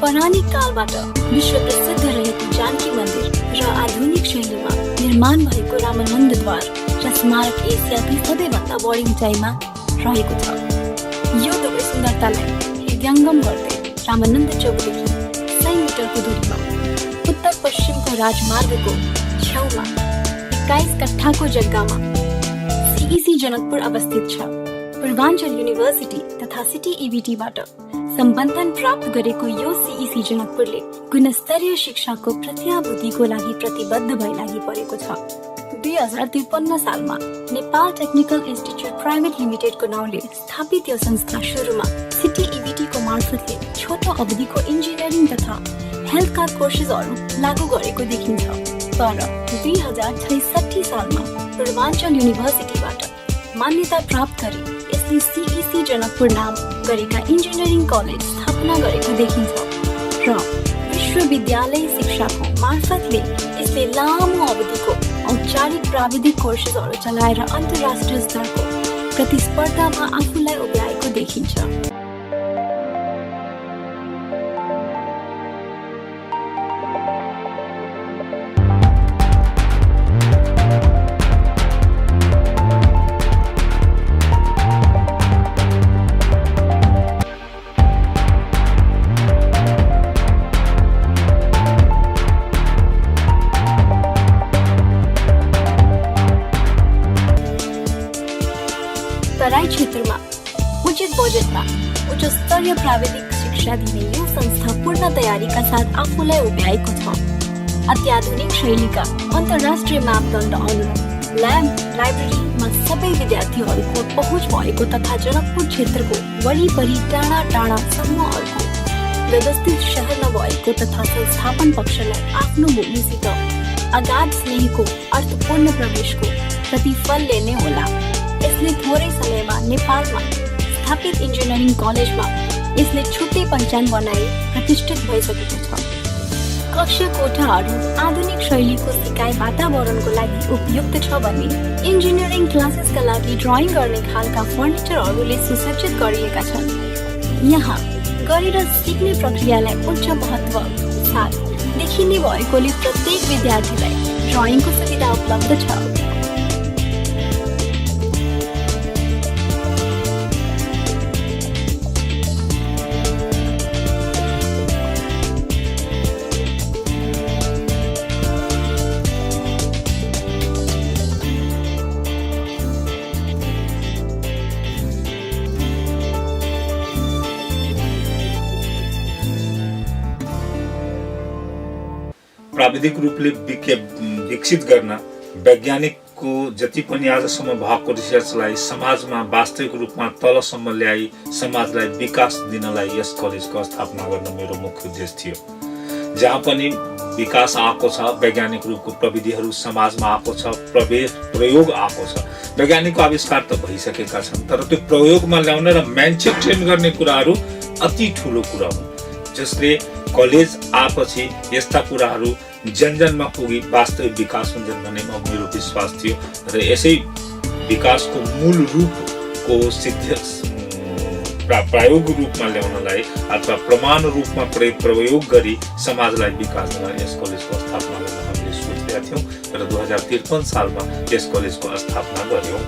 पौराणिक कालबाट विश्व प्रसिद्ध रहेको जानकी मन्दिर र आधुनिक शैलीमा निर्माण भएको रामानन्दद्वार र स्मारक एसियाकै सबैभन्दा बढी उचाइमा रहेको छ। यो दुवै सुन्दरतालाई हृदयङ्गम गर्दै रामानन्द चौकदेखि 100 मिटरको दूरीमा उत्तर पश्चिमको राजमार्गको छेउमा 21 कट्ठाको जग्गामा सीईसी जनकपुर अवस्थित छ। पूर्वाञ्चल युनिभर्सिटी तथा सिटी इबिटीबाट सम्बन्धन प्राप्त गरेको यो सीईसी जनकपुरले गुणस्तरीय शिक्षाको प्रत्याभूतिको लागि प्रतिबद्ध भई लागि परेको छ। 2053 सालमा नेपाल टेक्निकल इन्स्टिच्युट प्राइभेट लिमिटेडको नाउँले स्थापित यो संस्था सुरुमा सिटी इबिटीको मार्फतले छोटो अवधिको इन्जिनियरिङ तथा हेल्थका कोर्सेसहरू लागू गरेको देखिन्छ। तर 2066 सालमा पूर्वाञ्चल युनिभर्सिटीबाट मान्यता प्राप्त गरी यसले सीईसी जनकपुर नाम गरेका इन्जिनियरिङ कलेज स्थापना गरेको देखिन्छ र विश्वविद्यालय शिक्षाको मार्फतले यसले लामो अवधिको औपचारिक प्राविधिक कोर्सेसहरू चलाएर अन्तर्राष्ट्रिय स्तरको प्रतिस्पर्धामा आफूलाई उभ्याएको देखिन्छ। तराई क्षेत्रमा उचित बजेटमा उच्च स्तरीय प्राविधिक शिक्षा दिने यो संस्था पूर्ण तयारीका साथ आफूलाई उभ्याएको छ। अत्याधुनिक शैलीका अन्तर्राष्ट्रिय मापदण्ड अनुरूप ल्याब लाइब्रेरीमा सबै विद्यार्थीहरूको पहुँच भएको तथा जनकपुर क्षेत्रको वरिपरि टाढा टाढा समूहहरूको व्यवस्थित शहर नभएको तथा संस्थापन पक्षलाई आफ्नो भूमिसित अगाध स्नेहको अर्थपूर्ण प्रवेशको प्रतिफलले नै होला। यसले थोरै समयमा नेपालमा स्थापित इन्जिनियरिङ कलेजमा यसले छुट्टै पहिचान बनाई प्रतिष्ठित भइसकेको छ। कक्षा कोठाहरू आधुनिक शैलीको सिकाइ वातावरणको लागि उपयुक्त छ भने इन्जिनियरिङ क्लासेसका लागि ड्रइङ गर्ने खालका फर्निचरहरूले सुसज्जित गरिएका छन्। यहाँ गरेर सिक्ने प्रक्रियालाई उच्च महत्त्व साथ देखिने भएकोले प्रत्येक विद्यार्थीलाई ड्रइङको सुविधा उपलब्ध छ। प्राविधिक रूपले विकसित गर्न वैज्ञानिकको जति पनि आजसम्म भएको रिसर्चलाई समाजमा वास्तविक रूपमा तलसम्म ल्याई समाजलाई विकास दिनलाई यस कलेजको स्थापना गर्न मेरो मुख्य उद्देश्य थियो। जहाँ पनि विकास आएको छ, वैज्ञानिक रूपको प्रविधिहरू समाजमा आएको छ, प्रयोग आएको छ, वैज्ञानिकको आविष्कार त भइसकेका छन्, तर त्यो प्रयोगमा ल्याउने र मान्छे ट्रेन गर्ने कुराहरू अति ठुलो कुरा हुन्, जसले कलेज आएपछि यस्ता कुराहरू जनजनमा पुगी वास्तविक विकास हुन्छन् भन्ने मेरो विश्वास थियो र यसै विकासको मूल रूपको सिद्ध प्रायोग रूपमा ल्याउनलाई अथवा प्रमाण रूपमा प्रयोग गरी समाजलाई विकास गर्न यस कलेजको स्थापना गर्न हामीले सोचेका थियौँ र 2053 सालमा यस कलेजको स्थापना गर्यौँ।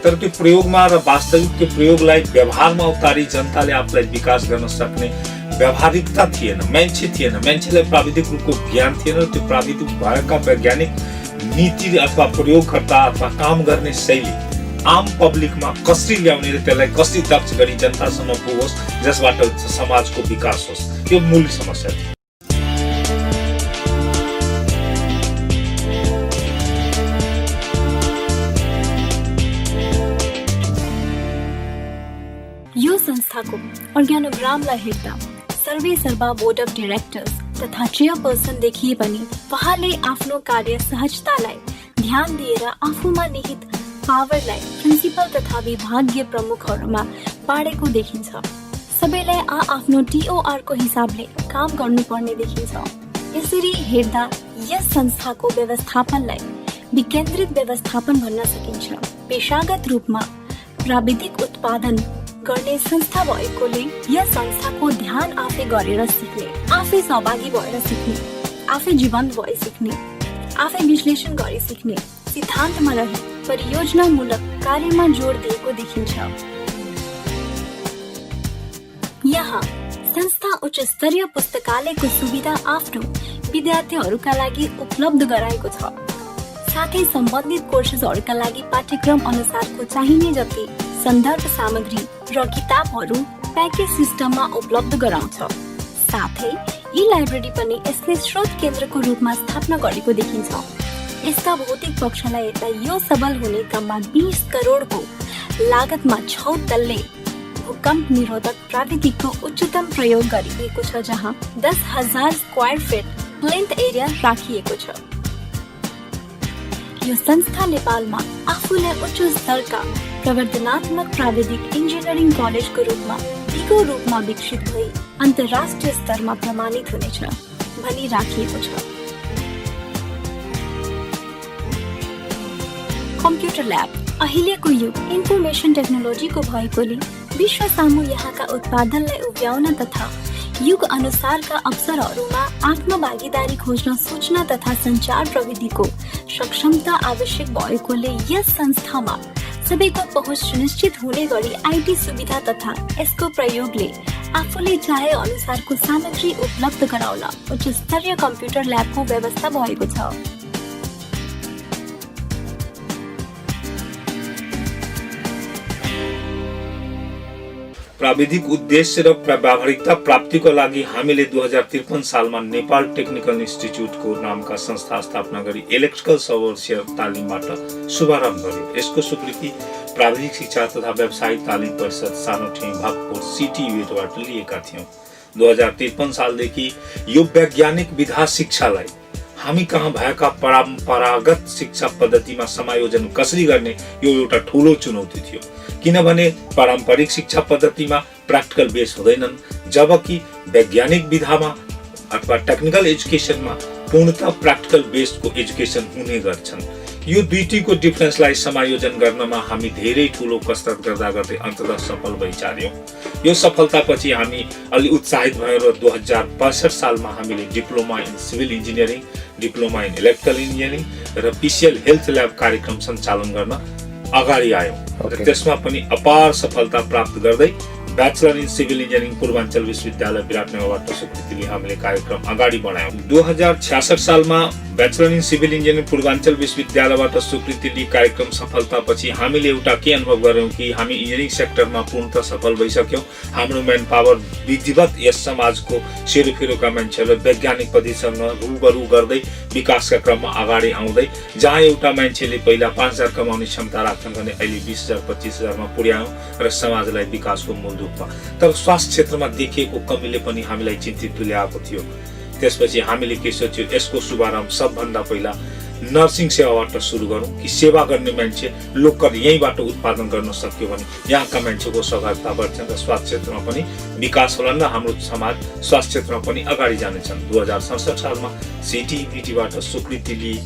तर त्यो प्रयोगमा र वास्तविक त्यो प्रयोगलाई व्यवहारमा उतारी जनताले आफूलाई विकास गर्न सक्ने व्यावहारिकता थिएन, मान्छे थिएन, मान्छेलाई प्राविधिक रूपको ज्ञान थिएन र त्यो प्राविधिक भएका वैज्ञानिक नीति अथवा प्रयोगकर्ता अथवा काम गर्ने शैली आम पब्लिकमा कसरी ल्याउने र त्यसलाई कसरी दक्ष गरी जनतासम्म पुगोस् जसबाट समाजको विकास होस्, यो मूल समस्या थियो। यो संस्थाको अर्ग्यानोग्रामलाई हेर्दा सर्वे सर्वा बोर्ड अफ डाइरेक्टर्स तथा चेयरपर्सन देखिए पनि उहाँले आफ्नो कार्य सहजतालाई ध्यान दिएर आफूमा निहित पावरलाई प्रिन्सिपल तथा विभागीय प्रमुखहरूमा बाँडेको देखिन्छ। सबैलाई आफ्नो टीओआर को हिसाबले काम गर्नुपर्ने देखिन्छ। यसरी हेर्दा यस संस्थाको व्यवस्थापनलाई विकेन्द्रित व्यवस्थापन भन्न सकिन्छ। पेशागत रूपमा प्राविधिक उत्पादन गर्ने संस्था भएकोले यस संस्थाको ध्यान आफै गरेर सिक्ने, आफै सहभागी भएर सिक्ने, आफै जीवन्त भए सिक्ने, आफै विश्लेषण गरी सिक्ने सिद्धान्तमा रही परियोजनामूलक कार्यमा जोड दिएको देखिन्छ। यहाँ संस्था उच्च स्तरीय पुस्तकालयको सुविधा आफ्नो विद्यार्थीहरूका लागि उपलब्ध गराएको छ। साथै सम्बन्धित कोर्सेसहरूका लागि पाठ्यक्रम अनुसारको चाहिने जति सन्दर्भ सामग्री र किताबहरू प्याकेज सिस्टममा उपलब्ध गराउँछ। साथै यी लाइब्रेरी पनि यसले स्रोत केन्द्रको रूपमा स्थापना गरेको देखिन्छ। यसका भौतिक पक्षलाई हेर्दा यो सबल हुने क्रममा 20 करोडको लागतमा 6 तल्ले भूकम्प निरोधक प्राविधिकको उच्चतम प्रयोग गरिएको छ, जहाँ 10,000 स्क्वायर फिट प्लेन्थ एरिया राखिएको छ। यो संस्था नेपालमा आफूलाई उच्च स्तरका प्रवर्धनात्मक प्राविधिक इन्जिनियरिङ कलेजको रूपमा दिगो रूपमा विकसित भई अन्तर्राष्ट्रिय स्तरमा प्रमाणित हुनेछ भनी राखिएको छ। कम्प्युटर ल्याब अहिलेको युग इन्फर्मेसन टेक्नोलोजीको भएकोले विश्व सामु यहाँका उत्पादनलाई उभ्याउन तथा युग अनुसारका अवसरहरूमा आफ्नो भागीदारी खोज्न सूचना तथा सञ्चार प्रविधिको सक्षमता आवश्यक भएकोले यस संस्थामा सबैको पहुँच सुनिश्चित हुने गरी आइटी सुविधा तथा यसको प्रयोगले आफूले चाहे अनुसारको सामग्री उपलब्ध गराउन उच्च स्तरीय कम्प्युटर ल्याबको व्यवस्था भएको छ। प्राविधिक उद्देश्य र व्यावहारिकता प्राप्तिको लागि हामीले 2053 सालमा नेपाल टेक्निकल इन्स्टिच्युटको नामका संस्था स्थापना गरी इलेक्ट्रिकल सवर्सियर तालिमबाट शुभारम्भ गर्यो। यसको स्वीकृति प्राविधिक शिक्षा तथा व्यावसायिक तालिम परिषद सानोठे भक्तपुर सिटियुबाट लिएका थियौँ। 2053 सालदेखि यो वैज्ञानिक विधा शिक्षालाई हामी कहाँ भएका परम्परागत शिक्षा पद्धतिमा समायोजन कसरी गर्ने यो एउटा ठूलो चुनौती थियो, किनभने पारम्परिक शिक्षा पद्धतिमा प्र्याक्टिकल बेस हुँदैनन्, जबकि वैज्ञानिक विधामा अथवा टेक्निकल एजुकेसनमा पूर्णतः प्र्याक्टिकल बेस्डको एजुकेसन हुने गर्छन्। यो दुईटीको डिफरेन्सलाई समायोजन गर्नमा हामी धेरै ठूलो कसरत गर्दा गर्दै अन्ततः सफल भइचार्यौं। यो सफलतापछि हामी अलि उत्साहित भएर 2062 सालमा हामीले diploma in civil engineering, diploma in electrical engineering र पिसिएल हेल्थ ल्याब कार्यक्रम सञ्चालन गर्न अगाडि आयौं। र त्यसमा पनि अपार सफलता प्राप्त गर्दै bachelor in civil engineering Purwanchal विश्वविद्यालय विराटनगरबाट स्वीकृति लिई हामीले कार्यक्रम अगाडि बढायौं। 2066 सालमा bachelor in civil engineering Purwanchal विश्वविद्यालयबाट स्वीकृति लिई कार्यक्रम सफलतापछि हामीले एउटा के अनुभव गर्यौं कि हामी इन्जिनियरिङ सेक्टरमा पूर्णतः सफल भइसक्यौं। हाम्रो म्यान पावर विधिवत यस समाजको सेरोफेरोका मान्छेहरू वैज्ञानिक पद्धतिसँग रूबरू गर्दै विकासका क्रममा अगाडि आउँदै, जहाँ एउटा मान्छेले पहिला 5,000 कमाउने क्षमता राख्छन् भने अहिले 20,000 25,000 मा पुर्यायौं र समाजलाई विकासको मूल रूपमा। तर स्वास्थ्य क्षेत्रमा देखिएको कमीले पनि हामीलाई चिन्तित तुल्याएको थियो। त्यसपछि हामीले के सोच्यौं, यसको शुभारम्भ सबभन्दा पहिला नर्सिङ सेवाबाट सुरु गरौं कि सेवा गर्ने मान्छे लोकल यहीँबाट उत्पादन गर्न सक्यो भने यहाँका मान्छेको सहभागिता बढ्छ र स्वास्थ्य क्षेत्रमा पनि विकास होला र हाम्रो समाज स्वास्थ्य क्षेत्रमा पनि अगाडि जानेछन्। 2067 सालमा सिटिभिटीबाट स्वीकृति लिई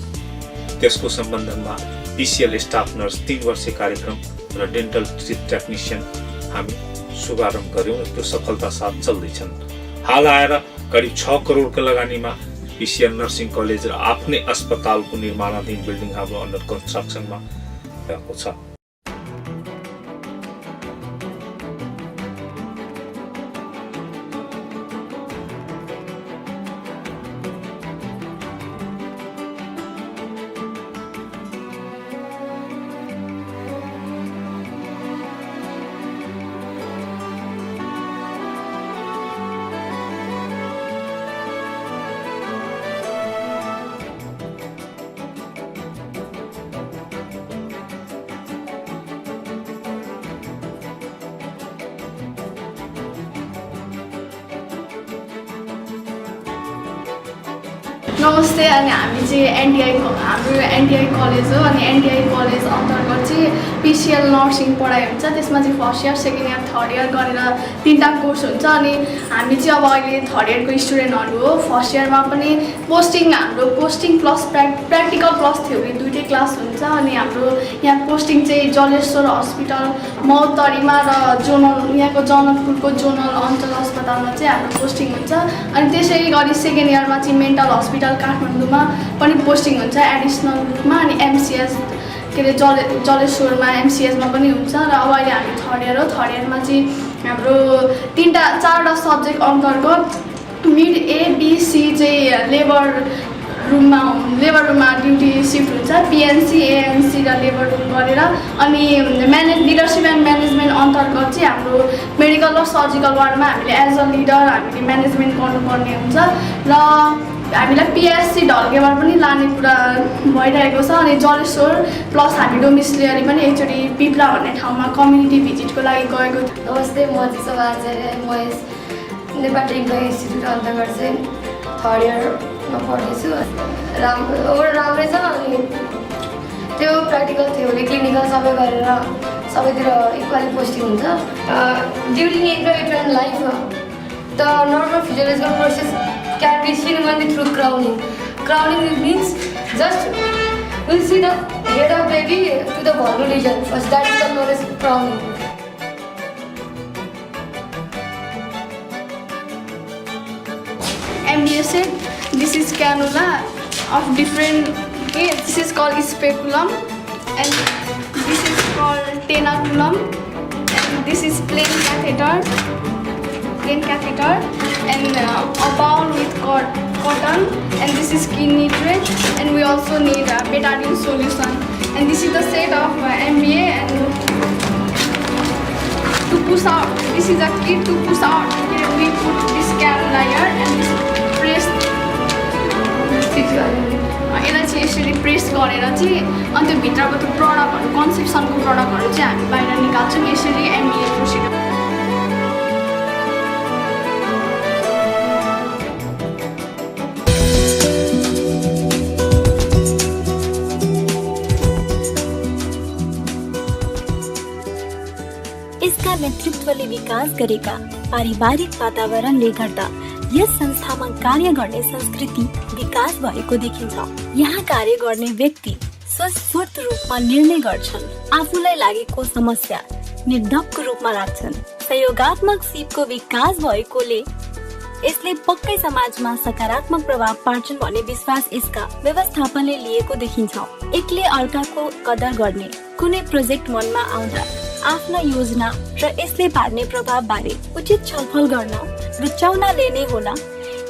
त्यसको सम्बन्धमा पिसिएल स्टाफ नर्स 3 वर्षीय कार्यक्रम र डेन्टल टेक्निशियन हामी शुभारम्भ गर्यौं र त्यो सफलता साथ चल्दैछन्। हाल आएर करिब 6 करोडको लगानीमा पिसिएल नर्सिङ कलेज र आफ्नै अस्पतालको निर्माणाधीन बिल्डिङ हाम्रो अन्डर कन्स्ट्रक्सनमा भएको छ। नमस्ते। अनि हामी चाहिँ हाम्रो एनटिआई कलेज हो अनि एनटिआई कलेज अन्तर्गत चाहिँ पिसिएल नर्सिङ पढाइ हुन्छ। त्यसमा चाहिँ first year, second year, third year गरेर 3टा कोर्स हुन्छ। अनि हामी चाहिँ अब अहिले थर्ड इयरको स्टुडेन्टहरू हो। फर्स्ट इयरमा पनि हाम्रो posting plus practical plus theory दुइटै क्लास हुन्छ। अनि हाम्रो यहाँ पोस्टिङ चाहिँ जलेश्वर हस्पिटल मौतरीमा र यहाँको जनकपुरको जोनल अञ्चल अस्पतालमा चाहिँ हाम्रो पोस्टिङ हुन्छ। अनि त्यसै गरी सेकेन्ड इयरमा चाहिँ मेन्टल हस्पिटल काठमाडौँमा पनि पोस्टिङ हुन्छ एडिसनल रूपमा। अनि एमसिएस के अरे जलेश्वरमा एमसिएसमा पनि हुन्छ। र अब अहिले हामी थर्ड इयर हो। थर्ड इयरमा चाहिँ हाम्रो 4वटा सब्जेक्ट अन्तर्गत मिड एबिसी चाहिँ लेबर रुममा ड्युटी सिफ्ट हुन्छ। पिएनसी, एएनसी र लेबर रुम गरेर। अनि लिडरसिप एन्ड म्यानेजमेन्ट अन्तर्गत चाहिँ हाम्रो मेडिकल र सर्जिकल वार्डमा हामीले एज अ लिडर हामीले म्यानेजमेन्ट गर्नुपर्ने हुन्छ। र हामीलाई पिएससी ढल्केबाट पनि लाने कुरा भइरहेको छ। अनि जलेश्वर प्लस हामी डोमिसिलियरी पनि एकचोटि पिप्ला भन्ने ठाउँमा कम्युनिटी भिजिटको लागि गएको थियो। नमस्ते, म जिसो आचार्य। म यस नेपाल टेक्नोलोजी इन्स्टिट्युट अन्तर्गत चाहिँ थर्ड इयरमा पढ्दैछु। राम्रै छ। अनि त्यो प्र्याक्टिकल थ्योरी क्लिनिकल सबै गरेर सबैतिर इक्वली पोस्टिङ हुन्छ। During interview life the normal physiological process can be seen only through crowning. Crowning means just we'll see the head of baby to the vulvar region first. That is known as crowning. MBA said this is cannula of different. Okay, this is called speculum, and this is called tenaculum, and this is plain catheter, and a bowl with cotton, and this is skin nitrate, and we also need a betadine solution. And this is the set of MBA. And to push out, this is a kit to push out. Here we put this cannula here and this press. यसलाई चाहिँ यसरी press गरेर चाहिँ अनि त्यो भित्रको त्यो प्रडक्टहरू कन्सेप्सनको प्रडक्टहरू चाहिँ हामी बाहिर निकाल्छौँ। यसरी एमबिए प्रोसिजर। यसका नेतृत्वले विकास गरेका पारिवारिक वातावरणले गर्दा यस संस्थामा कार्य गर्ने संस्कृति विकास भएको देखिन्छ। यहाँ कार्य गर्ने व्यक्ति स्वस्फूर्त रूपमा निर्णय गर्छन्, आफूलाई लागेको समस्या निर्धक्क रूपमा राख्छन्। सहयोगात्मक सिपको विकास भएकोले यसले पक्कै समाजमा सकारात्मक प्रभाव पार्छन् भन्ने विश्वास यसका व्यवस्थापनले लिएको देखिन्छ। एकले अर्काको कदर गर्ने, कुनै प्रोजेक्ट मनमा आउँदा आफ्ना योजना र यसले पार्ने प्रभाव बारे उचित छलफल गर्न रुचाउनाले नै होला।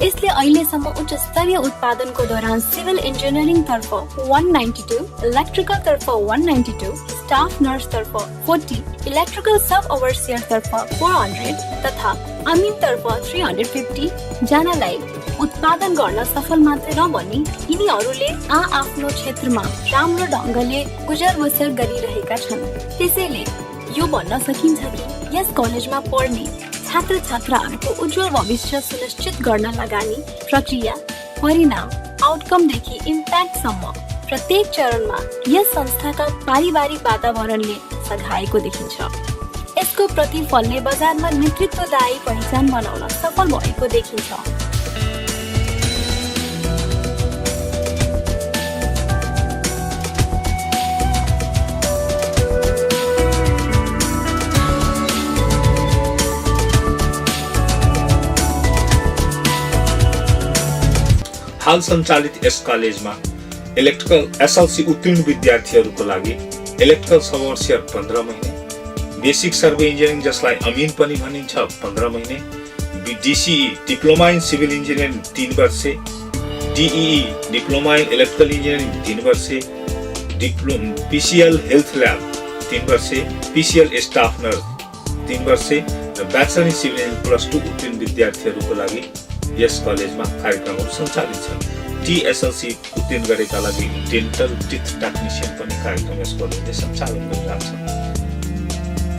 यसले अहिलेसम्म उच्च स्तरीय उत्पादनको दौरान सिभिल इन्जिनियरिङ तर्फ 192, इलेक्ट्रिकल तर्फ 192, स्टाफ नर्स तर्फ 40, इलेक्ट्रिकल सब ओभरसियर तर्फ 400 तथा अमिन तर्फ 350 जनालाई उत्पादन गर्न सफल मात्र नभनी यिनीहरूले आफ्नो क्षेत्रमा राम्रो ढङ्गले गुजर बसर गरिरहेका छन्। त्यसैले यो भन्न सकिन्छ कि यस कलेजमा पढ्ने छात्र छात्राहरूको उज्जवल भविष्य सुनिश्चित गर्न लगानी प्रक्रिया, परिणाम, आउटकमदेखि इम्प्याक्टसम्म प्रत्येक चरणमा यस संस्थाका पारिवारिक वातावरणले सघाएको देखिन्छ। यसको प्रतिफलले बजारमा नेतृत्वदायी पहिचान बनाउन सफल भएको देखिन्छ। हाल सञ्चालित यस कलेजमा इलेक्ट्रिकल एसएलसी उत्तीर्ण विद्यार्थीहरूको लागि इलेक्ट्रिकल सबओभरसियर 15 महिने, बेसिक सर्वे इन्जिनियरिङ जसलाई अमिन पनि भनिन्छ 15 महिने, डिसिई डिप्लोमा इन सिभिल इन्जिनियरिङ 3 वर्षे, डिइई डिप्लोमा इन इलेक्ट्रिकल इन्जिनियरिङ 3 वर्षे, पिसिएल हेल्थ ल्याब 3 वर्षे, पिसिएल स्टाफ नर्स 3 वर्षे र ब्याचलर इन सिभिल इन्जिनियरिङ +2 उत्तीर्ण विद्यार्थीहरूको लागि यस कलेजमा कार्यक्रमहरू सञ्चालित छन्। टिएसएलसी उत्तीर्ण गरेका लागि डेन्टल टिथ टेक्निसियन पनि कार्यक्रम यस कलेजले सञ्चालन गरिरहेको छ।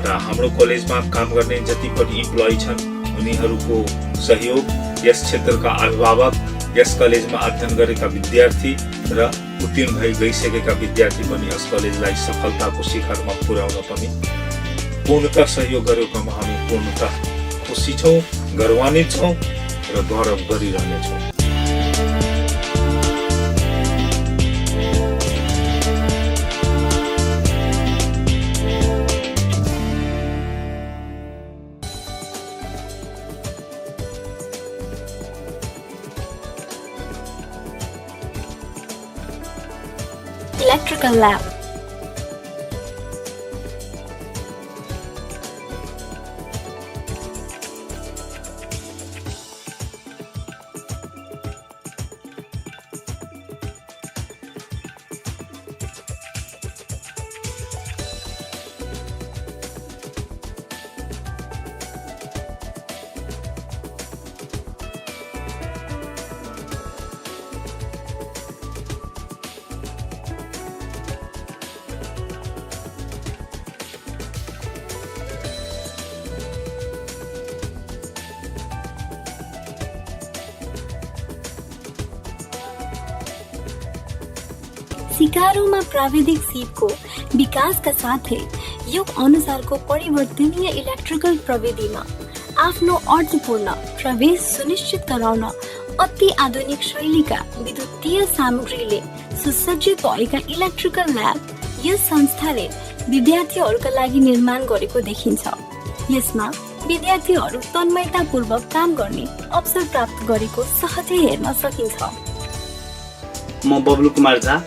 र हाम्रो कलेजमा काम गर्ने जति पनि इम्प्लोइ छन् उनीहरूको सहयोग, यस क्षेत्रका अभिभावक यस कलेजमा अध्ययन गरेका विद्यार्थी र उत्तीर्ण भई गइसकेका विद्यार्थी पनि यस कलेजलाई सफलताको शिखरमा पुर्याउन पनि पूर्णतः सहयोग गरेकोमा हामी पूर्णतः खुसी छौँ, गर्वान्वित छौँ र गौरव गरिरहनेछौँ। Electrical lab. सिकारोमा प्राविधिक सिपको विकासका साथै युग अनुसारको परिवर्तनीय इलेक्ट्रिकल प्रविधिमा आफ्नो अर्थपूर्ण प्रवेश सुनिश्चित गराउन अति आधुनिक शैलीका विद्युतीय सामग्रीले सुसज्जित भएका इलेक्ट्रिकल ल्याब यस संस्थाले विद्यार्थीहरूका लागि निर्माण गरेको देखिन्छ। यसमा विद्यार्थीहरू तन्मयतापूर्वक काम गर्ने अवसर प्राप्त गरेको सहजै हेर्न सकिन्छ। म बब्लु कुमार झा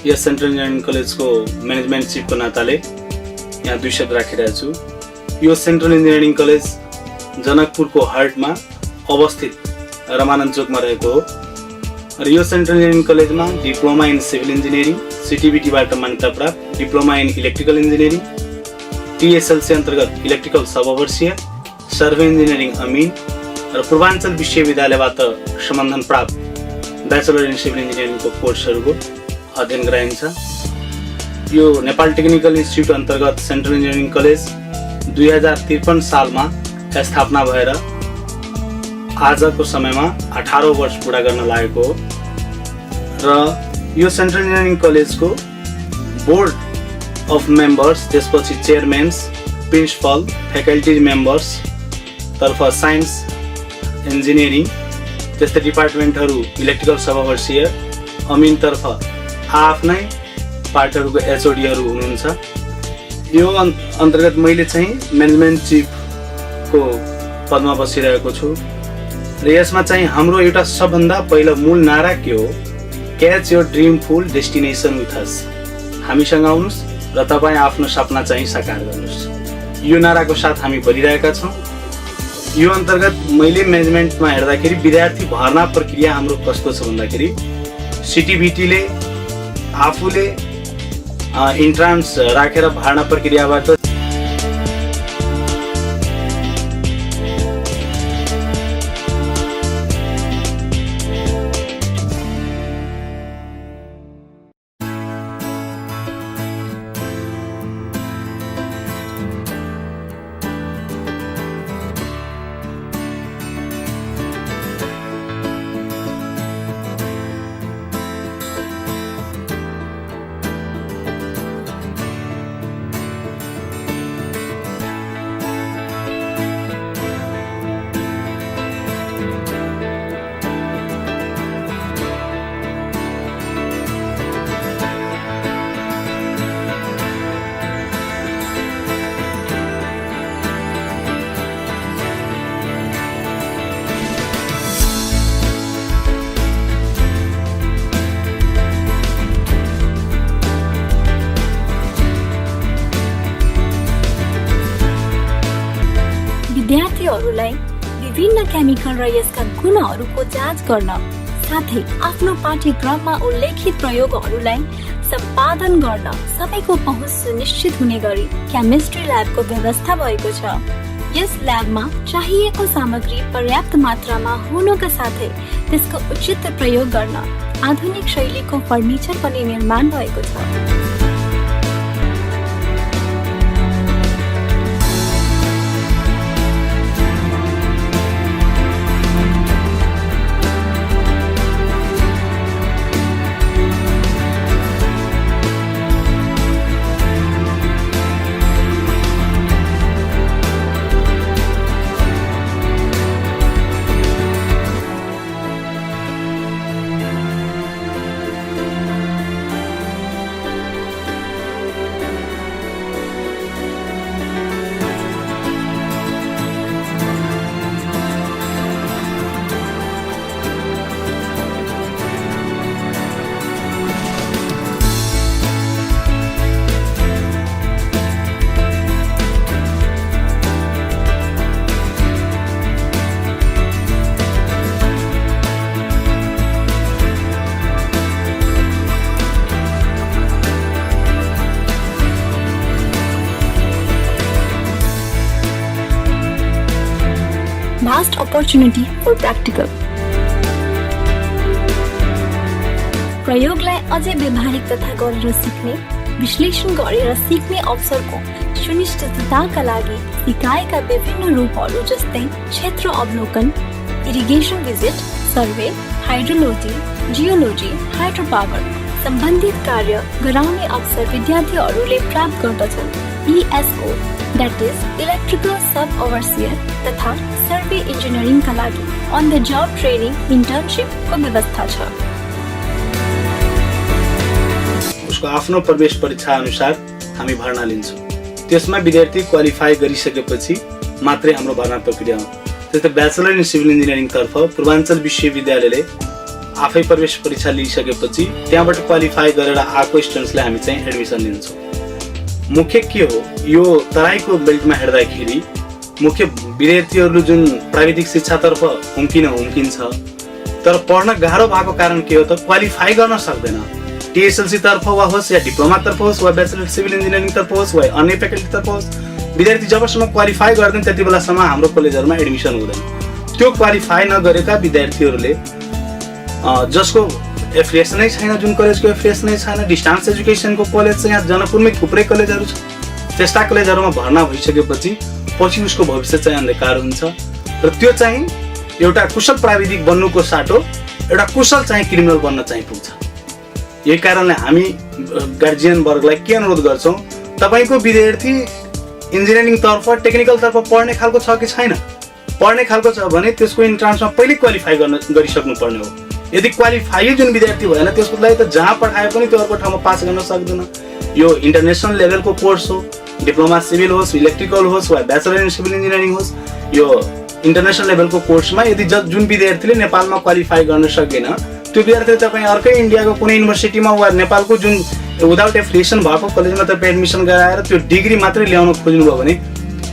यस सेन्ट्रल इन्जिनियरिङ कलेजको म्यानेजमेन्ट चिफको नाताले यहाँ 2 शब्द राखिरहेको छु। यो सेन्ट्रल इन्जिनियरिङ कलेज जनकपुरको हार्टमा अवस्थित रमानन्द चोकमा रहेको हो र यो सेन्ट्रल इन्जिनियरिङ कलेजमा डिप्लोमा इन सिभिल इन्जिनियरिङ, सिटिबिटीबाट मान्यता प्राप्त diploma in electrical engineering, TSLC अन्तर्गत इलेक्ट्रिकल सबवर्षीय, सर्वे इन्जिनियरिङ अमिन र पूर्वाञ्चल विश्वविद्यालयबाट सम्बन्धन प्राप्त ब्याचलर इन सिभिल इन्जिनियरिङको कोर्सहरूको अध्ययन गराइन्छ। यो नेपाल टेक्निकल इन्स्टिट्युट अन्तर्गत सेन्ट्रल इन्जिनियरिङ कलेज 2053 सालमा स्थापना भएर आजको समयमा 18 वर्ष पुरा गर्न लागेको हो र यो सेन्ट्रल इन्जिनियरिङ कलेजको बोर्ड अफ मेम्बर्स, त्यसपछि चेयरम्यान्स, प्रिन्सिपल, फ्याकल्टी मेम्बर्स तर्फ साइन्स, इन्जिनियरिङ त्यस्तै डिपार्टमेन्टहरू इलेक्ट्रिकल सबवर्षीय, अमिन तर्फ आफ्नै पार्टहरूको एचओडीहरू हुनुहुन्छ। यो अन्तर्गत मैले चाहिँ म्यानेजमेन्ट चिफको पदमा बसिरहेको छु र यसमा चाहिँ हाम्रो एउटा सबभन्दा पहिलो मूल नारा के हो, catch your dream full destination with us. हामीसँग आउनुहोस् र तपाईँ आफ्नो सपना चाहिँ साकार गर्नुहोस्। यो नाराको साथ हामी भरिरहेका छौँ। यो अन्तर्गत मैले म्यानेजमेन्टमा हेर्दाखेरि विद्यार्थी भर्ना प्रक्रिया हाम्रो कस्तो छ भन्दाखेरि सिटिभिटीले आफूले इन्ट्रान्स राखेर भर्ना प्रक्रियाबाट विद्यार्थीहरूलाई विभिन्न केमिकल र यसका गुणहरूको जाँच गर्न साथै आफ्नो पाठ्यक्रममा उल्लेखित प्रयोगहरूलाई सम्पादन गर्न सबैको पहुँच सुनिश्चित हुने गरी केमिस्ट्री ल्याबको व्यवस्था भएको छ। यस ल्याबमा चाहिएको सामग्री पर्याप्त मात्रामा हुनुका साथै त्यसको उचित प्रयोग गर्न आधुनिक शैलीको फर्निचर पनि निर्माण भएको छ। opportunity for practical. प्रयोगलाई अझै व्यवहारिक तथा गरेर सिक्ने, विश्लेषण गरेर सिक्ने अवसरको सुनिश्चितताका लागि सिकाइका विभिन्न रूपहरू जस्तै क्षेत्र अवलोकन, irrigation visit, survey, hydrology, geology, hydropower सम्बन्धित कार्य गराउने अवसर विद्यार्थीहरूले प्राप्त गर्दछन्। ESO that is electrical sub overseer तथा सर्वे इन्जिनियरिङका लागि अन द जब ट्रेनिङ इन्टर्नसिपको व्यवस्था छ। उसको आफ्नो प्रवेश परीक्षा अनुसार हामी भर्ना लिन्छौँ। त्यसमा विद्यार्थी क्वालिफाई गरिसकेपछि मात्रै हाम्रो भर्ना प्रक्रिया हो। त्यस्तै ब्याचलर इन सिभिल इन्जिनियरिङ तर्फ पूर्वाञ्चल विश्वविद्यालयले आफै प्रवेश परीक्षा लिइसकेपछि त्यहाँबाट क्वालिफाई गरेर आएको स्टुडेन्ट्सलाई हामी चाहिँ एडमिसन दिन्छौँ। मुख्य के हो, यो तराईको बेल्टमा हेर्दाखेरि मुख्य विद्यार्थीहरू जुन प्राविधिक शिक्षातर्फ हुम्किन्छ, तर पढ्न गाह्रो भएको कारण के हो त क्वालिफाई गर्न सक्दैन। TSLC तर्फ वा होस् या डिप्लोमा तर्फ होस् वा ब्याचलर सिभिल इन्जिनियरिङ तर्फ होस् वा अन्य फ्याकल्टी तर्फ होस्, विद्यार्थी जबसम्म क्वालिफाई गर्दैन त्यति बेलासम्म हाम्रो कलेजहरूमा एडमिसन हुँदैन। त्यो क्वालिफाई नगरेका विद्यार्थीहरूले जसको एफिलिएसन नै छैन, जुन कलेजको एफिलिएसन नै छैन, डिस्टान्स एजुकेसनको कलेज चाहिँ यहाँ जनकपुरमै थुप्रै कलेजहरू छ, त्यस्ता कलेजहरूमा भर्ना भइसकेपछि पछि उसको भविष्य चाहिँ अन्धकार हुन्छ र त्यो चाहिँ एउटा कुशल प्राविधिक बन्नुको साटो एउटा कुशल चाहिँ क्रिमिनल बन्न चाहिँ पुग्छ। यही कारणले हामी गार्जियन वर्गलाई के अनुरोध गर्छौँ, तपाईँको विद्यार्थी इन्जिनियरिङ तर्फ टेक्निकल तर्फ पढ्ने खालको छ कि छैन, पढ्ने खालको छ भने त्यसको इन्ट्रान्समा पहिले क्वालिफाई गरिसक्नु पर्ने हो। यदि क्वालिफाई जुन विद्यार्थी भएन त्यसको लागि त जहाँ पठाए पनि त्यो अर्को ठाउँमा पास गर्न सक्दैन। यो इन्टरनेसनल लेभलको कोर्स हो, डिप्लोमा सिभिल होस्, इलेक्ट्रिकल होस् वा ब्याचलर इन सिभिल इन्जिनियरिङ होस्, यो इन्टरनेसनल लेभलको कोर्समा यदि जुन विद्यार्थीले नेपालमा क्वालिफाई गर्न सकेन त्यो विद्यार्थीले तपाईँ अर्कै इन्डियाको कुनै युनिभर्सिटीमा वा नेपालको जुन विदाउट एफिलिएसन भएको कलेजमा तपाईँ एडमिसन गराएर त्यो डिग्री मात्रै ल्याउन खोज्नुभयो भने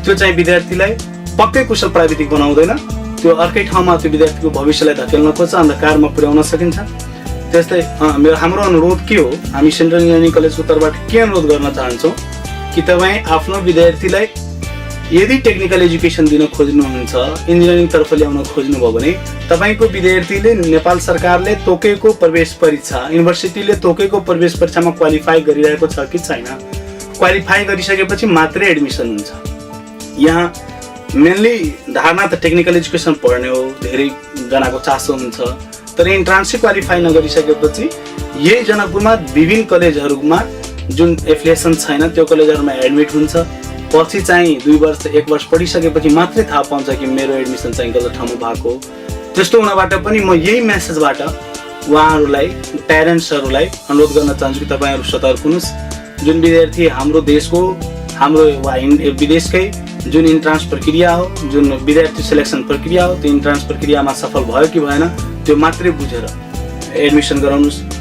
त्यो चाहिँ विद्यार्थीलाई पक्कै कुशल प्राविधिक बनाउँदैन, त्यो अर्कै ठाउँमा त्यो विद्यार्थीको भविष्यलाई धकेल्न खोज्छ, अन्धकारमा पुर्याउन सकिन्छ। त्यस्तै हाम्रो अनुरोध के हो, हामी सेन्ट्रल इन्जिनियरिङ कलेजको तर्फबाट के अनुरोध गर्न चाहन्छौँ कि तपाईँ आफ्नो विद्यार्थीलाई यदि टेक्निकल एजुकेसन दिन खोज्नुहुन्छ, इन्जिनियरिङ तर्फ ल्याउन खोज्नुभयो भने तपाईँको विद्यार्थीले नेपाल सरकारले तोकेको प्रवेश परीक्षा, युनिभर्सिटीले तोकेको प्रवेश परीक्षामा क्वालिफाई गरिरहेको छ कि छैन, क्वालिफाई गरिसकेपछि मात्रै एडमिसन हुन्छ। यहाँ मेनली धारणा त टेक्निकल एजुकेसन पढ्ने हो, धेरैजनाको चासो हुन्छ, तर इन्ट्रान्स क्वालिफाई नगरिसकेपछि यही जनकपुरमा विभिन्न कलेजहरूमा जुन एफिलिएसन छैन त्यो कलेजहरूमा एडमिट हुन्छ। पछि चाहिँ 2 वर्ष 1 वर्ष पढिसकेपछि मात्रै थाहा पाउँछ कि मेरो एडमिसन चाहिँ गलत ठाउँमा भएको। त्यस्तो हुनबाट पनि म यही मेसेजबाट उहाँहरूलाई, प्यारेन्ट्सहरूलाई अनुरोध गर्न चाहन्छु कि तपाईँहरू सतर्क हुनुहोस्। जुन विद्यार्थी हाम्रो देशको, हाम्रो वा विदेशकै जुन इन्ट्रान्स प्रक्रिया हो, जुन विद्यार्थी सिलेक्सन प्रक्रिया हो, त्यो इन्ट्रान्स प्रक्रियामा सफल भयो कि भएन त्यो मात्रै बुझेर एडमिसन गराउनुहोस्।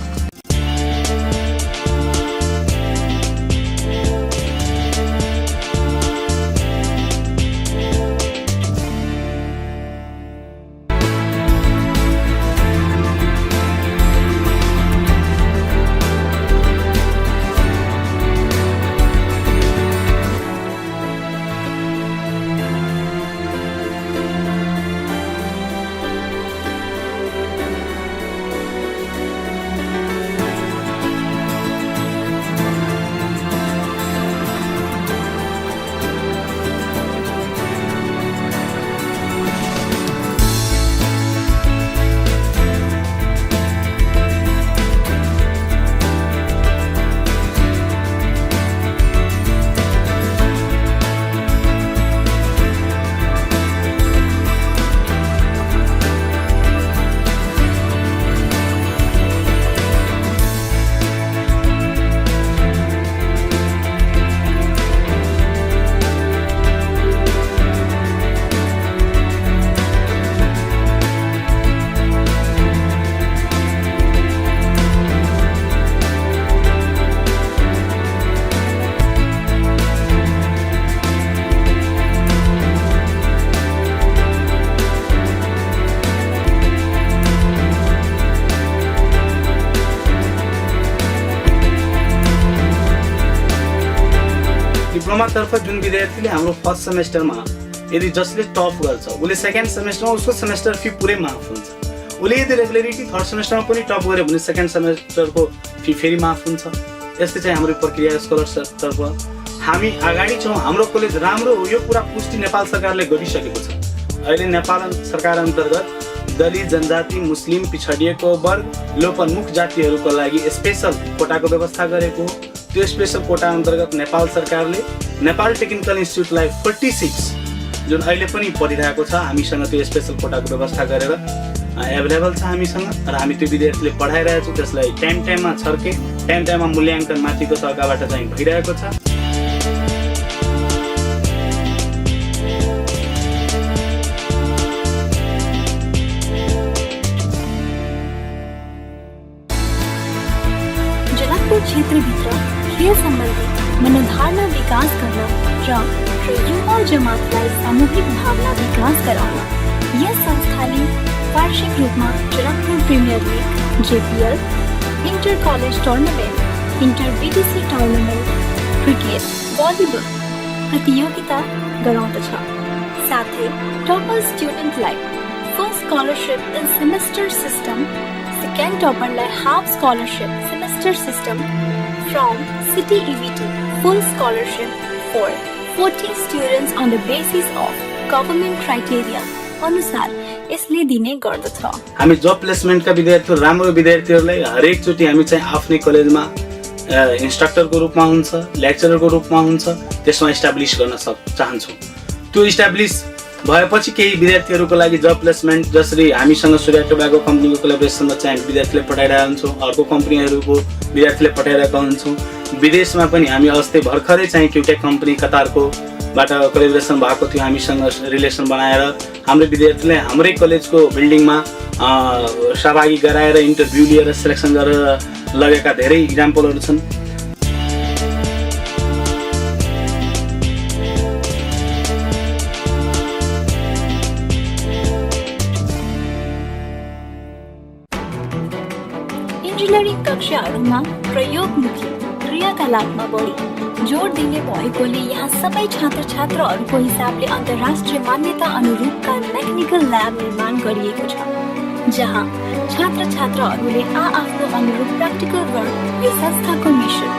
डिप्लोमा तर्फ जुन विद्यार्थीले हाम्रो फर्स्ट सेमेस्टरमा यदि जसले टप गर्छ उसले सेकेन्ड सेमेस्टरमा उसको सेमेस्टर फी पुरै माफ हुन्छ। उसले यदि रेगुलरिटी थर्ड सेमेस्टरमा पनि टप गर्यो भने सेकेन्ड सेमेस्टरको फी फेरि माफ हुन्छ। यस्तै चाहिँ हाम्रो प्रक्रिया स्कलरसिपतर्फ हामी अगाडि छौँ। हाम्रो कलेज राम्रो हो, यो कुरा पुष्टि नेपाल सरकारले गरिसकेको छ। अहिले नेपाल सरकार अन्तर्गत दलित, जनजाति, मुस्लिम, पिछडिएको वर्ग, लोपन्मुख जातिहरूको लागि स्पेसल कोटाको व्यवस्था गरेको हो। त्यो स्पेसल कोटा अन्तर्गत नेपाल सरकारले नेपाल टेक्निकल इन्स्टिट्युटलाई 46 जुन अहिले पनि पढिरहेको छ हामीसँग त्यो स्पेसल कोटाको व्यवस्था गरेर एभाइलेबल छ हामीसँग, र हामी त्यो विद्यार्थीले पढाइरहेको छौँ। त्यसलाई टाइममा छर्के टाइममा मूल्याङ्कन माथिको तर्काबाट चाहिँ भइरहेको छ। जनकपुर क्षेत्रभित्र खेल सम्बन्धी मनोधारणा विकास गर्न र युवा जमातलाई सामूहिक भावना विकास गराउन यस संस्थाले वार्षिक रूपमा Janakpur premier league, JPL, inter college tournament, inter BTC tournament, cricket, volleyball प्रतियोगिता गराउँदछ। साथै टपर स्टुडेन्टलाई first scholarship in semester system, second टपरलाई half scholarship semester system from City EVT, full scholarship for 40 students on the basis of government criteria अनुसार यसले दिने गर्दछ। हामी जब प्लेसमेन्टका विद्यार्थीहरू, राम्रो विद्यार्थीहरूलाई हरेकचोटि हामी चाहिँ आफ्नै कलेजमा इन्स्ट्रक्टरको रूपमा हुन्छ, लेक्चररको रूपमा हुन्छ, त्यसमा इस्टाब्लिस गर्न चाहन्छौँ। त्यो इस्टाब्लिस भएपछि केही विद्यार्थीहरूको लागि जब प्लेसमेन्ट, जसरी हामीसँग सूर्य टोबाको कम्पनीको कोलाबोरेसनमा चाहिँ हामी विद्यार्थीले पठाइरहेका हुन्छौँ, अर्को कम्पनीहरूको विद्यार्थीले पठाइरहेका हुन्छौँ। विदेशमा पनि हामी अस्ति भर्खरै चाहिँ क्युटेक कम्पनी कतारकोबाट कोलाबोरेसन भएको थियो, हामीसँग रिलेसन बनाएर हाम्रो विद्यार्थीले हाम्रै कलेजको बिल्डिङमा सहभागी गराएर इन्टरभ्यू लिएर सिलेक्सन गरेर लगेका धेरै इक्जाम्पलहरू छन्। इन्जिनियरिङ कक्षाहरूमा प्रयोगमुखी क्रियाकलापमा बढी जोड दिने भएकोले यहाँ सबै छात्र छात्राहरूको हिसाबले अन्तर्राष्ट्रिय मान्यता अनुरूपका मेकानिकल ल्याब निर्माण गरिएको छ, जहाँ छात्र छात्राहरूले आफ्नो अनुरूप प्र्याक्टिकल वर्क यो संस्थाको मिसन।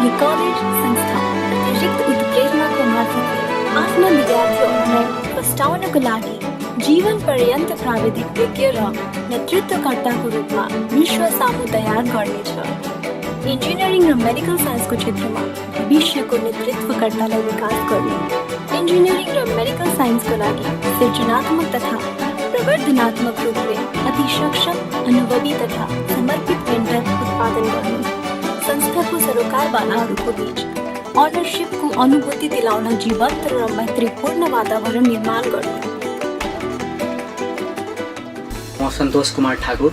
यो कलेज संस्था अतिरिक्त उत्प्रेरणाको मार्फतले आफ्ना विद्यार्थीहरूलाई फस्टाउनको लागि जीवन पर्यन्त प्राविधिक विज्ञ र नेतृत्वकर्ताको रूपमा विश्व सामु तयार गर्नेछ। इन्जिनियरिङ र मेडिकल साइन्सको क्षेत्रमा भविष्यको नेतृत्वकर्तालाई विकास गर्ने, इन्जिनियरिङ र मेडिकल साइन्सको लागि सृजनात्मक तथा प्रवर्धनात्मक रूपले अति सक्षम, अनुभवी तथा समर्पित भेन्डर उत्पादन गर्नु, संस्थाको सरोकारवालाहरूको बीच अनरसिपको अनुभूति दिलाउन जीवन्त र मैत्रीपूर्ण वातावरण निर्माण गर्नु। म Santosh Kumar Thakur,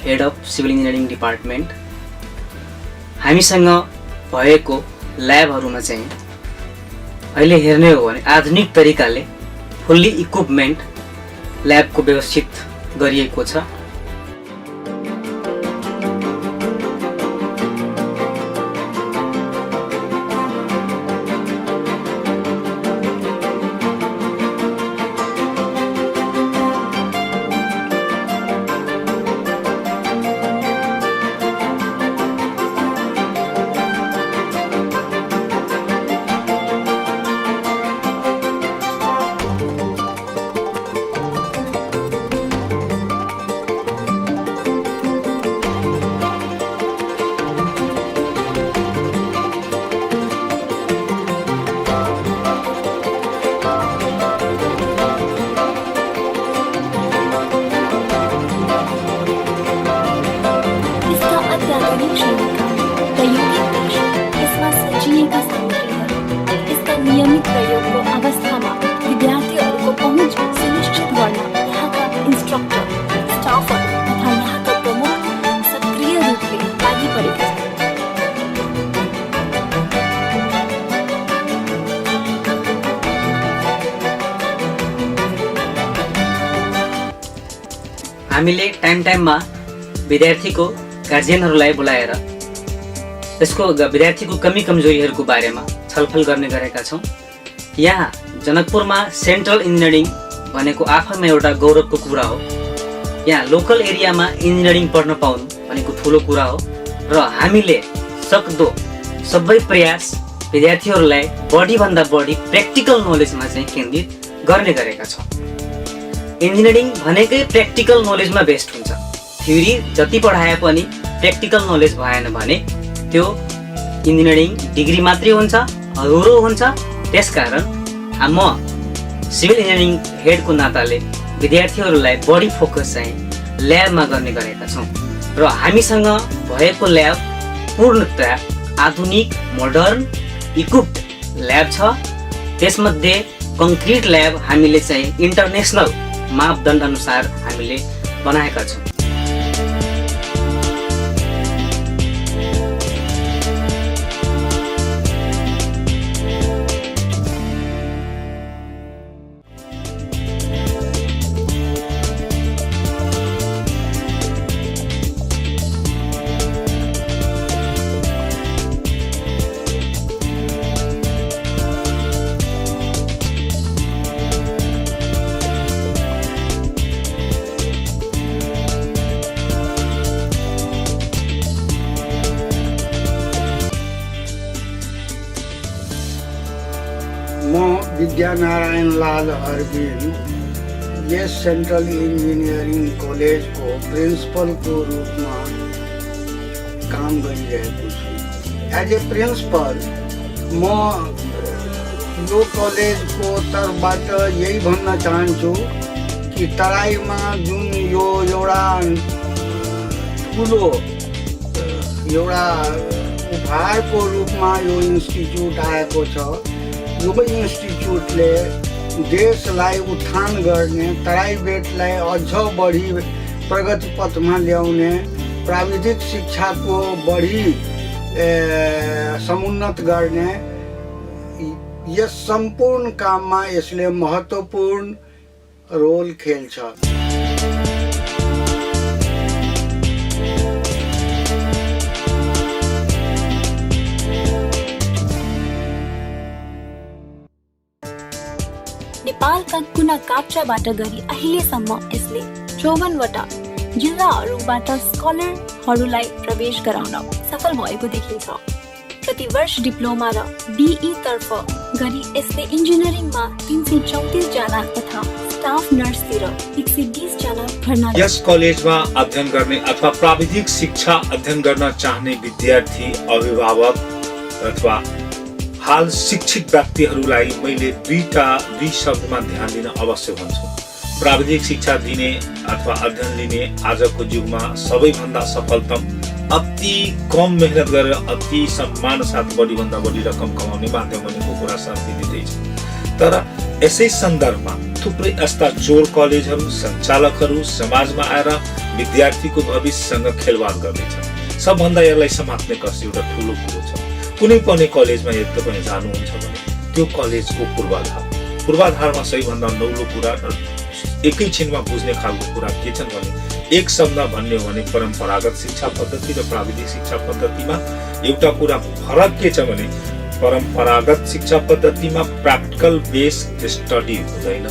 head of civil engineering department. हामीसँग भएको ल्याबहरूमा चाहिँ अहिले हेर्ने हो भने आधुनिक तरिकाले फुल्ली इक्विपमेन्ट ल्याबको व्यवस्थित गरिएको छ। नियमित प्रयोगको अवस्थामा विद्यार्थीहरूको पहुँच सुनिश्चित गर्न यहाँका इन्स्ट्रक्टर, स्टाफहरू तथा यहाँका प्रमुख सक्रिय रूपले लागि परेका छन्। हामीले टाइममा विद्यार्थीको गार्जियनहरूलाई बोलाएर त्यसको विद्यार्थीको कमी कमजोरीहरूको बारेमा छलफल गर्ने गरेका छौँ। यहाँ जनकपुरमा सेन्ट्रल इन्जिनियरिङ भनेको आफैमा एउटा गौरवको कुरा हो। यहाँ लोकल एरियामा इन्जिनियरिङ पढ्न पाउनु भनेको ठुलो कुरा हो र हामीले सक्दो सबै प्रयास विद्यार्थीहरूलाई बढीभन्दा बढी प्र्याक्टिकल नलेजमा चाहिँ केन्द्रित गर्ने गरेका छौँ। इन्जिनियरिङ भनेकै प्र्याक्टिकल नलेजमा बेस्ड हुन्छ। थ्योरी जति पढाए पनि प्र्याक्टिकल नलेज भएन भने त्यो इन्जिनियरिङ डिग्री मात्रै हुन्छ, अधुरो हुन्छ। त्यसकारण म सिभिल इन्जिनियरिङ हेडको नाताले विद्यार्थीहरूलाई बढी फोकस चाहिँ ल्याबमा गर्ने गरेका छौँ र हामीसँग भएको ल्याब पूर्णतया आधुनिक मोडर्न इक्विप्ड ल्याब छ। त्यसमध्ये कङ्क्रिट ल्याब हामीले चाहिँ इन्टरनेसनल मापदण्ड अनुसार हामीले बनाएका छौँ। म विद्यानारायण लाल अरविंद यस सेन्ट्रल इन्जिनियरिङ कलेजको प्रिन्सिपलको रूपमा काम गरिरहेको छु। एज ए प्रिन्सिपल म यो कलेजको तर्फबाट यही भन्न चाहन्छु कि तराईमा जुन यो एउटा ठुलो एउटा उपहारको रूपमा यो इन्स्टिच्युट आएको छ, यो इन्स्टिच्युटले देशलाई उत्थान गर्ने, तराई बेटलाई अझ बढी प्रगति पथमा ल्याउने, प्राविधिक शिक्षाको बढी समुन्नत गर्ने यस सम्पूर्ण काममा यसले महत्त्वपूर्ण रोल खेल्छ। नेपालका कुना काप्चाबाट गरी अहिलेसम्म यसले 54वटा जिल्लाहरूबाट स्कलरहरूलाई प्रवेश गराउन सफल भएको देखिन्छ। प्रतिवर्ष डिप्लोमा र बिई तर्फ गरी यसले इन्जिनियरिङमा 334 जना तथा स्टाफ नर्सतिर 120 जना भर्ना। यस कलेजमा अध्ययन गर्ने अथवा प्राविधिक शिक्षा अध्ययन गर्न चाहने विद्यार्थी, अभिभावक अथवा हाल शिक्षित व्यक्तिहरूलाई मैले दुई शब्दमा ध्यान दिन अवश्य भन्छु। प्राविधिक शिक्षा दिने अथवा अध्ययन लिने आजको युगमा सबैभन्दा सफलतम, अति कम मेहनत गरेर अति सम्मान साथ बढीभन्दा बढी रकम कमाउने माध्यम बनेको कुरा सर्दिँदैछ। तर यसै सन्दर्भमा थुप्रै यस्ता चोर कलेजहरू, सञ्चालकहरू समाजमा आएर विद्यार्थीको भविष्यसँग खेलवाड गर्दैछ। सबभन्दा यसलाई समात्ने कष्ट एउटा ठुलो कुरो छ। कुनै पनि कलेजमा यदि तपाईँ जानुहुन्छ भने त्यो कलेजको पूर्वाधारमा सबैभन्दा नौलो कुरा एकैछिनमा बुझ्ने खालको कुरा के छन् भने, एक शब्द भन्ने हो भने परम्परागत शिक्षा पद्धति र प्राविधिक शिक्षा पद्धतिमा एउटा कुरा फरक के छ भने, परम्परागत शिक्षा पद्धतिमा प्र्याक्टिकल बेस्ड स्टडी हुँदैन,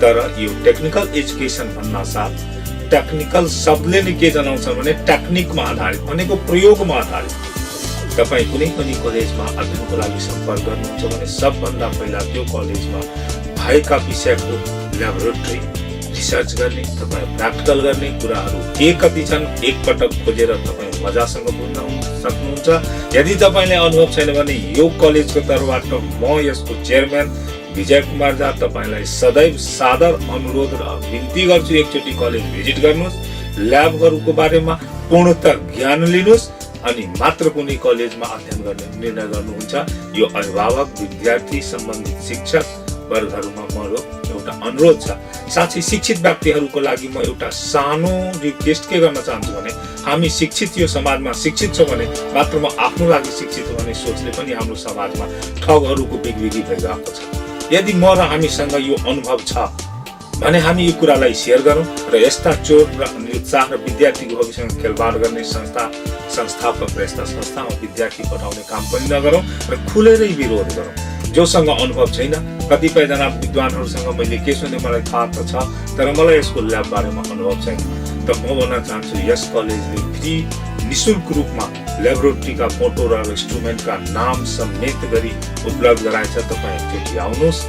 तर यो टेक्निकल एजुकेसन भन्न साथ टेक्निकल शब्दले नै के जनाउँछ भने टेक्निकमा आधारित भनेको प्रयोगमा आधारित। तपाईँ कुनै पनि कलेजमा अध्ययनको लागि सम्पर्क गर्नुहुन्छ भने सबभन्दा पहिला त्यो कलेजमा भएका विषयको ल्याबोरेटरी रिसर्च गर्ने, तपाईँ प्र्याक्टिकल गर्ने कुराहरू के कति छन् एकपटक खोजेर तपाईँ मजासँग बुझ्न सक्नुहुन्छ। यदि तपाईँले अनुभव छैन भने यो कलेजको तर्फबाट म यसको चेयरम्यान विजय कुमार झा तपाईँलाई सदैव सादर अनुरोध र बिन्ती गर्छु, एकचोटि कलेज भिजिट गर्नुहोस्, ल्याबहरूको बारेमा पूर्णतः ज्ञान लिनुहोस् अनि मात्र कुनै कलेजमा अध्ययन गर्ने निर्णय गर्नुहुन्छ। यो अभिभावक, विद्यार्थी, सम्बन्धित शिक्षक वर्गहरूमा मेरो एउटा अनुरोध छ। साथै शिक्षित व्यक्तिहरूको लागि म एउटा सानो रिक्वेस्ट के गर्न चाहन्छु भने, हामी शिक्षित यो समाजमा शिक्षित छौँ भने मात्र म आफ्नो लागि शिक्षित हो भने सोचले पनि हाम्रो समाजमा ठगहरूको बिगबिगी भइरहेको छ। यदि म र हामीसँग यो अनुभव छ भने हामी यो कुरालाई सेयर गरौँ र यस्ता चोर र निरुत्साह र विद्यार्थीको भविष्यसँग खेलवाड गर्ने संस्थापक र यस्ता संस्थामा विद्यार्थी पठाउने काम पनि नगरौँ र खुलेरै विरोध गरौँ। जोसँग अनुभव छैन, कतिपयजना विद्वानहरूसँग मैले के सुने मलाई थाहा त छ, तर मलाई यसको ल्याब बारेमा अनुभव छैन। त म भन्न चाहन्छु यस कलेजले फ्री निशुल्क रूपमा ल्याबोरेटरीका फोटो र इन्स्ट्रुमेन्टका नाम समेत गरी उपलब्ध गराएछ। तपाईँ एकचोटि आउनुहोस्,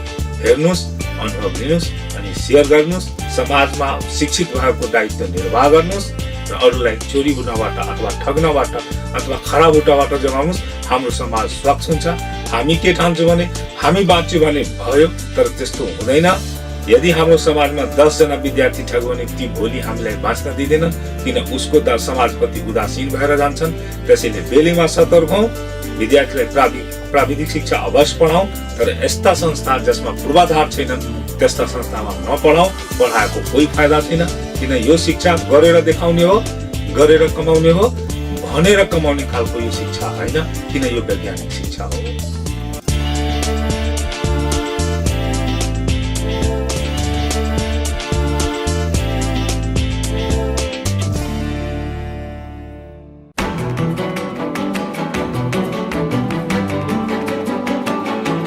हेर्नुहोस्, अनुभव लिनुहोस् अनि सेयर गर्नुहोस्। समाजमा शिक्षित भएको दायित्व निर्वाह गर्नुहोस् र अरूलाई चोरी हुनबाट अथवा ठग्नबाट अथवा खराब हुटाबाट जोगाउनुहोस्। हाम्रो समाज स्वच्छ हुन्छ। हामी के ठान्छौँ भने हामी बाँच्यो भने भयो, तर त्यस्तो हुँदैन। यदि हाम्रो समाजमा 10 जना विद्यार्थी ठग्यो भने ती भोलि हामीलाई बाँच्न दिँदैन, किन उसको समाजप्रति उदासीन भएर जान्छन्। त्यसैले बेलीमा सतर्क हौँ, विद्यार्थीलाई प्राविधिक शिक्षा अवश्य पढाउँ, तर यस्ता संस्था जसमा पूर्वाधार छैनन् त्यस्ता संस्थामा नपढाउँ। पढाएको कोही फाइदा छैन, किन यो शिक्षा गरेर देखाउने हो, गरेर कमाउने हो, भनेर कमाउने खालको यो शिक्षा होइन, किन यो वैज्ञानिक शिक्षा हो।